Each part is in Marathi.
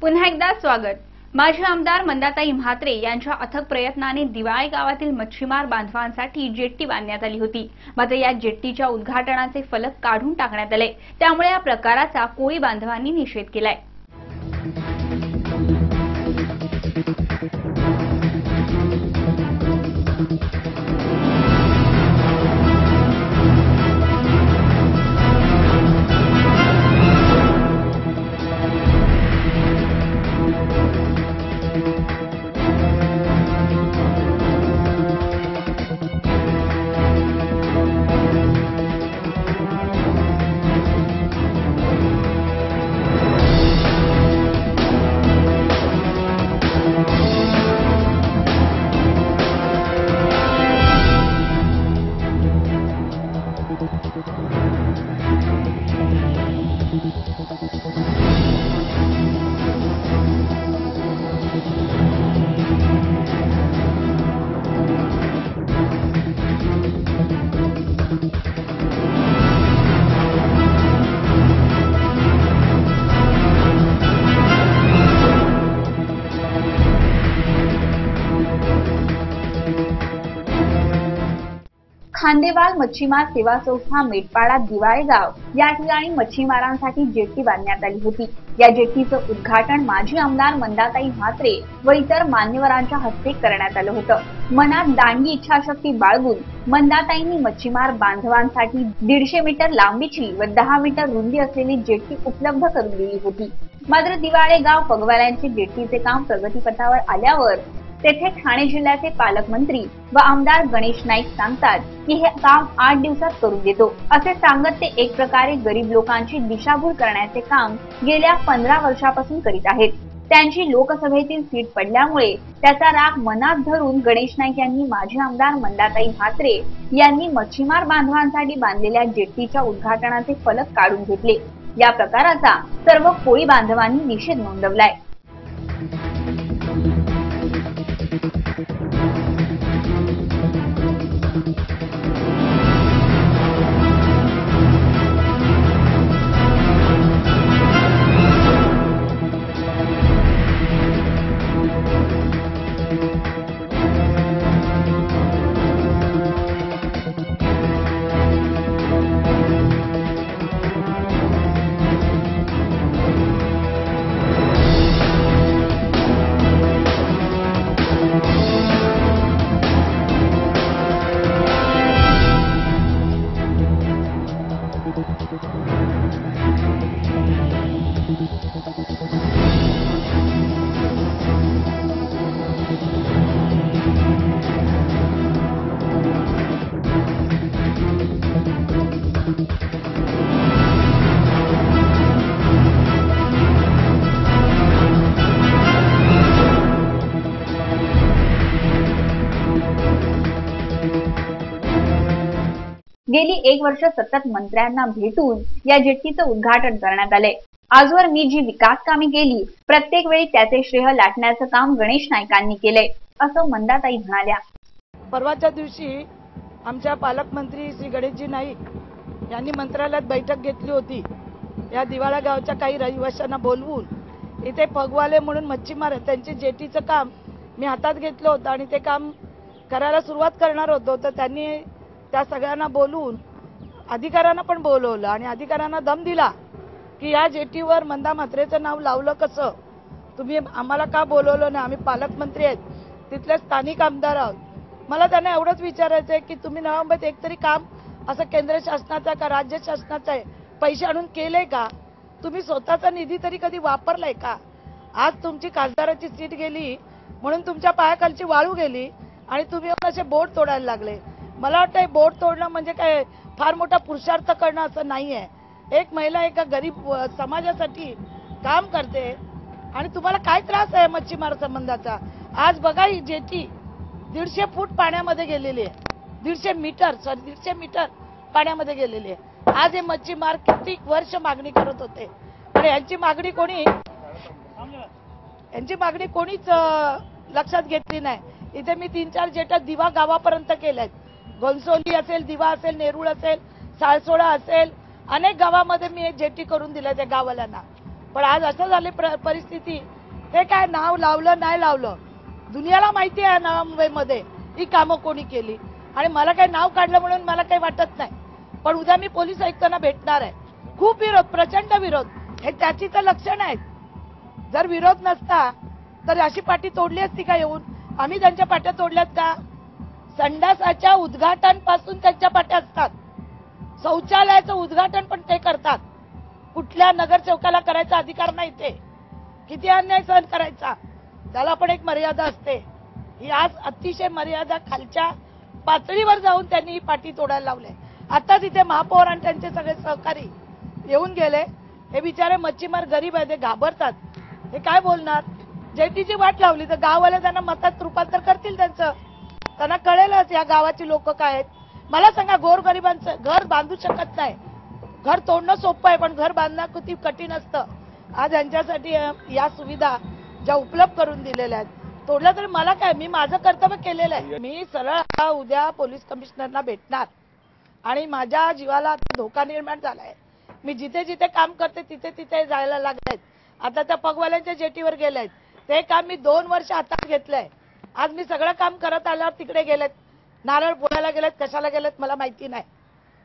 पुन्हा एकदा स्वागत। माजी आमदार मंदाताई म्हात्रे यांच्या अथक प्रयत्नाने दिवाळी गावातील मच्छीमार बांधवांसाठी जेट्टी बांधण्यात आली होती। मात्र या जेट्टीच्या उद्घाटनाचे फलक काढून टाकण्यात आले, त्यामुळे या प्रकाराचा कोळी बांधवांनी निषेध केलाय। खांदेवाल मच्छीमार सेवा संस्था मेटपाडा दिवाळे गाव या ठिकाणी मच्छीमारांसाठी जेट्टी बांधण्यात आली होती। या जेट्टीचं उद्घाटन माजी आमदार मंदाताई म्हात्रे व इतर मान्यवरांच्या हस्ते करण्यात आलं होतं। मनात दांडी इच्छाशक्ती बाळगून मंदाताईंनी मच्छीमार बांधवांसाठी 150 मीटर लांबीची व 10 मीटर रुंदी असलेली जेट्टी उपलब्ध करून दिली होती। मात्र दिवाळे गाव पगवाल्यांचे जेट्टीचे काम प्रगतीपथावर आल्यावर तेथे ठाणे जिल्ह्याचे पालकमंत्री व आमदार गणेश नाईक सांगतात की हे काम 8 दिवसात करून देतो असे सांगत ते एक प्रकारे गरीब लोकांची दिशाभूल करण्याचे काम गेल्या 15 वर्षापासून करीत आहेत। त्यांची लोकसभेतील सीट पडल्यामुळे त्याचा राग मनात धरून गणेश नाईक यांनी माजी आमदार मंदाताई म्हात्रे यांनी मच्छीमार बांधवांसाठी बांधलेल्या जेट्टीच्या उद्घाटनाचे फलक काढून घेतले। या प्रकाराचा सर्व कोळी बांधवांनी निषेध नोंदवलाय। गेली 1 वर्ष सतत मंत्र्यांना भेटून या जेट्टीचं उद्घाटन करण्यात आले। आजवर मी जी विकास कामे केली प्रत्येक वेळी त्याचे श्रेय लाटण्याचं काम गणेश नाईकांनी केले असं मंदाताई म्हणाल्या। परवाच्या दिवशी आमच्या पालकमंत्री श्री गणेशजी नाईक यांनी मंत्रालयात बैठक घेतली होती। या दिवाळा गावच्या काही रहिवाशांना बोलवून इथे पगवाले म्हणून मच्छीमार त्यांचे जेट्टीचं काम मी हातात घेतलं होतं आणि ते काम करायला सुरुवात करणार होतो। तर त्यांनी त्या सगळ्यांना बोलवून अधिकाऱ्यांना पण बोलवलं आणि अधिकाऱ्यांना दम दिला की या जेट्टीवर मंदा म्हात्रेचं नाव लावलं कसं, तुम्ही आम्हाला का बोलवलं नाही, आम्ही पालकमंत्री आहेत, तिथले स्थानिक आमदार आहोत। मला त्यांना एवढंच विचारायचं आहे की तुम्ही नवंबरीत एकतरी काम असं केंद्र शासनाचा का राज्य शासनाचा आहे पैसे आणून केले का, तुम्ही स्वतःचा निधी तरी कधी वापरलाय का। आज तुमची खासदाराची सीट गेली म्हणून तुमच्या पायाखालची वाळू गेली आणि तुम्ही असे बोट तोडायला लागले। मला वाटतं बोट तोडणं म्हणजे काय फार मोठा पुरुषार्थ करणं असं नाहीये। एक महिला एका गरीब समाजासाठी काम करते आणि तुम्हाला काय त्रास आहे मच्छीमार संबंधाचा। आज बघा ही जेट्टी 150 फूट पाण्यामध्ये गेलेली आहे, 150 मीटर पाण्यामध्ये गेलेली आहे। आज हे मच्छीमार किती वर्ष मागणी करत होते पण यांची मागणी कोणीच लक्षात घेतली नाही। इथे मी 3-4 जेटा दिवा गावापर्यंत केल्यात, घोणसोली असेल, दिवा असेल, नेरूळ असेल, साळसोडा असेल, अनेक गावामध्ये मी एक जेटी करून दिल्या त्या गावाल्यांना। पण आज असं झाले परिस्थिती, हे काय नाव लावलं नाही लावलं, दुनियाला माहिती आहे नव्या मुंबईमध्ये ही कामं कोणी केली. आणि मला काही नाव काढलं म्हणून मला काही वाटत नाही. पण उद्या मी पोलीस आयुक्तांना भेटणार आहे. खूप विरोध, प्रचंड विरोध, हे त्याची तर लक्षण आहेत. जर विरोध नसता तर अशी पाठी तोडली असती का येऊन? आम्ही त्यांच्या पाट्या तोडल्यात का? संडासाच्या उद्घाटन पासून त्यांच्या पाट्या असतात, शौचालयाचं उद्घाटन पण ते करतात. कुठल्या नगरसेवकाला करायचा अधिकार नाही. ते किती अन्याय सहन करायचा, त्याला पण एक मर्यादा असते. ही आज अतिशय मर्यादा खालच्या पातळीवर जाऊन त्यांनी ही पाठी तोडायला लावले. आता तिथे महापौर आणि त्यांचे सगळे सहकारी येऊन गेले. हे बिचारे मच्छीमार गरीब आहे, ते घाबरतात. हे काय बोलणार? जेटीची वाट लावली तर गाववाले त्यांना मतात रूपांतर करतील त्यांचं. त्यांना कळेलच या गावाची लोक काय आहेत. मला सांगा, गोरगरिबांचं घर बांधू शकत नाही. घर तोडणं सोपं आहे, पण घर बांधणं किती कठीण असतं. आज यांच्यासाठी या सुविधा ज्या उपलब्ध करून दिलेल्या आहेत, तोडलं तरी मला काय, मी माझं कर्तव्य केलेलं आहे. मी सरळ उद्या पोलीस कमिशनरना भेटणार आणि माझ्या जीवाला धोका निर्माण झालाय. मी जिथे जिथे काम करते तिथे तिथे जायला लागलेत. आता त्या पगवाल्यांच्या जेटीवर गेलेत. ते काम मी 2 वर्ष हातात घेतलंय. आज मी सगळं काम करत आल्यावर तिकडे गेलेत, नारळ फोडायला गेलेत, कशाला गेलेत मला माहिती नाही.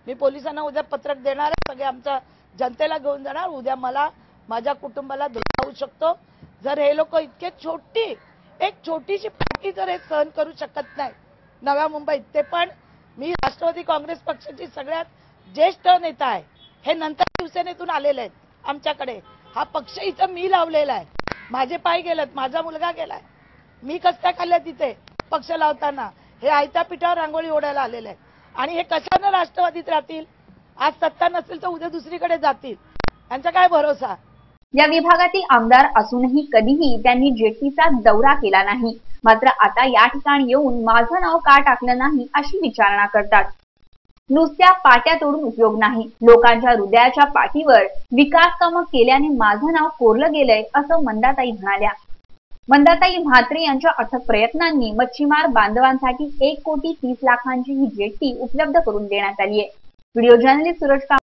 मी पोलिसांना उद्या पत्रक देणार आहे, सगळे आमच्या जनतेला घेऊन जाणार. उद्या मला, माझ्या कुटुंबाला धोका होऊ शकतो जर हे लोक इतके एक छोटीशी पार्टी जर हे सहन करू शकत नाही नव्या मुंबईत. ते पण मी राष्ट्रवादी काँग्रेस पक्षाची सगळ्यात ज्येष्ठ नेता आहे. हे नंतर शिवसेनेतून आलेले आहेत आमच्याकडे. हा पक्ष इथं मी लावलेला आहे. माझे पाय गेलेत, माझा मुलगा गेलाय. मी कस्त्या खाल्ल्या तिथे पक्ष लावताना. हे आयत्या पिठावर रांगोळी ओढायला आलेले आहेत. आणि हे कशानं राष्ट्रवादीत राहतील? आज सत्ता नसेल तर उद्या दुसरीकडे जातील. यांचा काय भरोसा? या विभागातील आमदार असूनही कधीही त्यांनी जेटीचा दौरा केला नाही. मात्र आता या ठिकाणी येऊन माझं नाव का टाकलं नाही अशी विचारणा करतात. नुसत्या पाट्या तोडून उपयोग नाही. लोकांच्या हृदयाच्या पाठीवर विकास कामं केल्याने माझं नाव कोरलं गेलंय असं मंदाताई म्हणाल्या. मंदाताई म्हात्रे यांच्या अथक प्रयत्नांनी मच्छीमार बांधवांसाठी 1,30,00,00,000 ही जेटी उपलब्ध करून देण्यात आली आहे. Video journalist Suraj